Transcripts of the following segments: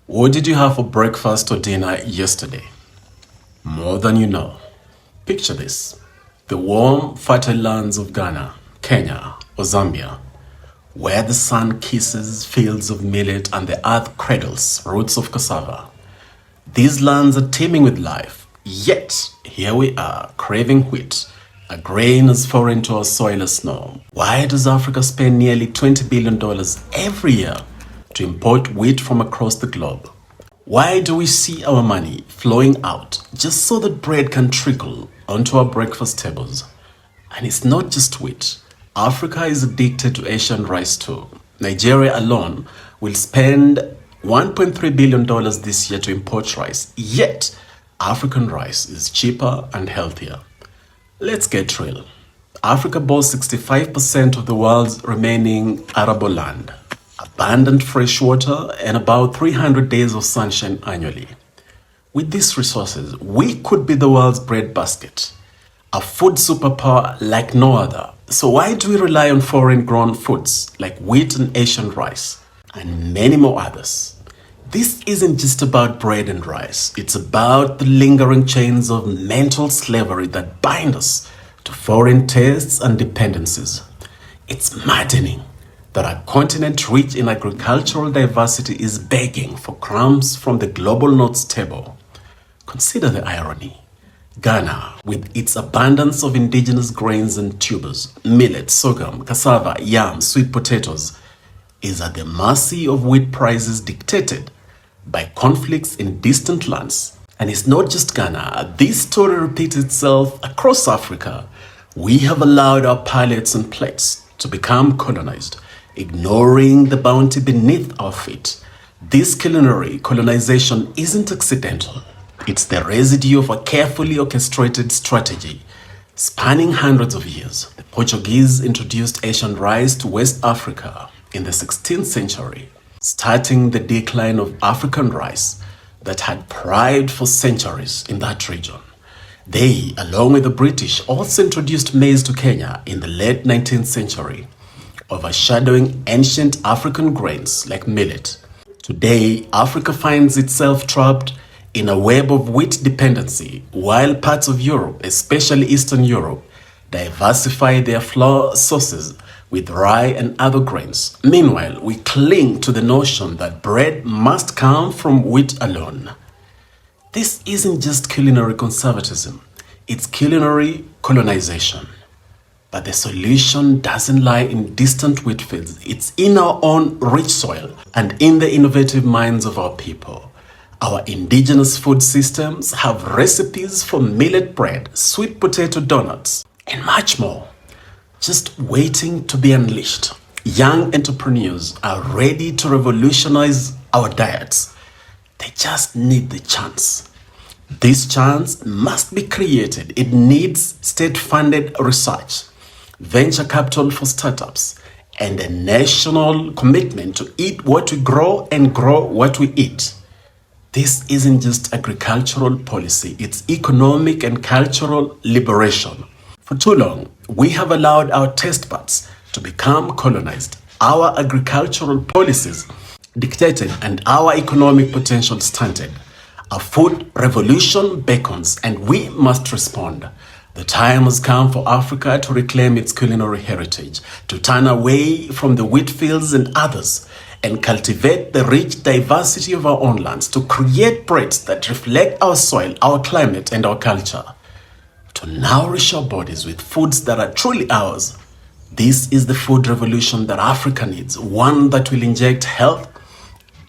What did you have for breakfast or dinner yesterday? More than you know. Picture this. The warm, fertile lands of Ghana, Kenya, or Zambia, where the sun kisses fields of millet and the earth cradles roots of cassava. These lands are teeming with life, yet here we are craving wheat, a grain as foreign to our soil as snow. Why does Africa spend nearly $20 billion every year to import wheat from across the globe? Why do we see our money flowing out just so that bread can trickle onto our breakfast tables? And it's not just wheat. Africa is addicted to Asian rice too. Nigeria alone will spend $1.3 billion this year to import rice, yet African rice is cheaper and healthier. Let's get real. Africa boasts 65% of the world's remaining arable land, abundant fresh water, and about 300 days of sunshine annually. With these resources, we could be the world's breadbasket, a food superpower like no other. So why do we rely on foreign-grown foods like wheat and Asian rice, and many more others? This isn't just about bread and rice. It's about the lingering chains of mental slavery that bind us to foreign tastes and dependencies. It's maddening that a continent rich in agricultural diversity is begging for crumbs from the global north's table. Consider the irony. Ghana, with its abundance of indigenous grains and tubers, millet, sorghum, cassava, yam, sweet potatoes, is at the mercy of wheat prices dictated by conflicts in distant lands. And it's not just Ghana. This story repeats itself across Africa. We have allowed our palates and plates to become colonized, ignoring the bounty beneath our feet. This culinary colonization isn't accidental. It's the residue of a carefully orchestrated strategy spanning hundreds of years. The Portuguese introduced Asian rice to West Africa in the 16th century, starting the decline of African rice that had thrived for centuries in that region. They, along with the British, also introduced maize to Kenya in the late 19th century, overshadowing ancient African grains like millet. Today, Africa finds itself trapped in a web of wheat dependency, while parts of Europe, especially Eastern Europe, diversify their flour sources with rye and other grains. Meanwhile, we cling to the notion that bread must come from wheat alone. This isn't just culinary conservatism, it's culinary colonization. But the solution doesn't lie in distant wheat fields, it's in our own rich soil and in the innovative minds of our people. Our indigenous food systems have recipes for millet bread, sweet potato donuts, and much more, just waiting to be unleashed. Young entrepreneurs are ready to revolutionize our diets. They just need the chance. This chance must be created. It needs state-funded research, venture capital for startups, and a national commitment to eat what we grow and grow what we eat. This isn't just agricultural policy, it's economic and cultural liberation. For too long, we have allowed our taste buds to become colonized, our agricultural policies dictated, and our economic potential stunted. A food revolution beckons, and we must respond. The time has come for Africa to reclaim its culinary heritage, to turn away from the wheat fields and others, and cultivate the rich diversity of our own lands, to create breads that reflect our soil, our climate, and our culture, to nourish our bodies with foods that are truly ours. This is the food revolution that Africa needs, one that will inject health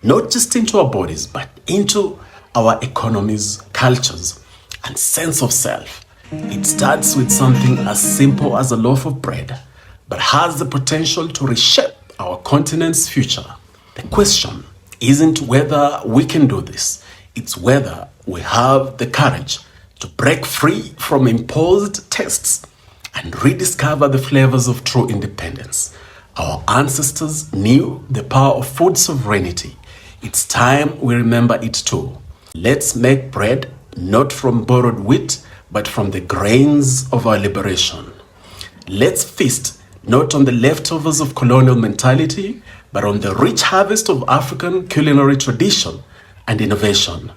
not just into our bodies, but into our economies, cultures, and sense of self. It starts with something as simple as a loaf of bread, but has the potential to reshape our continent's future. The question isn't whether we can do this, it's whether we have the courage to break free from imposed tastes and rediscover the flavors of true independence. Our ancestors knew the power of food sovereignty. It's time we remember it too. Let's make bread not from borrowed wheat, but from the grains of our liberation. Let's feast not on the leftovers of colonial mentality, but on the rich harvest of African culinary tradition and innovation.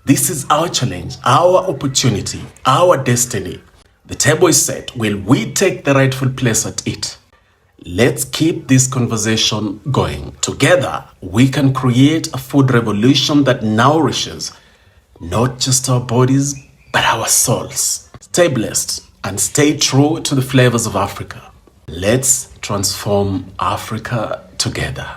This is our challenge, our opportunity, our destiny. The table is set. Will we take the rightful place at it? Let's keep this conversation going. Together, we can create a food revolution that nourishes not just our bodies, but our souls. Stay blessed and stay true to the flavors of Africa. Let's transform Africa together.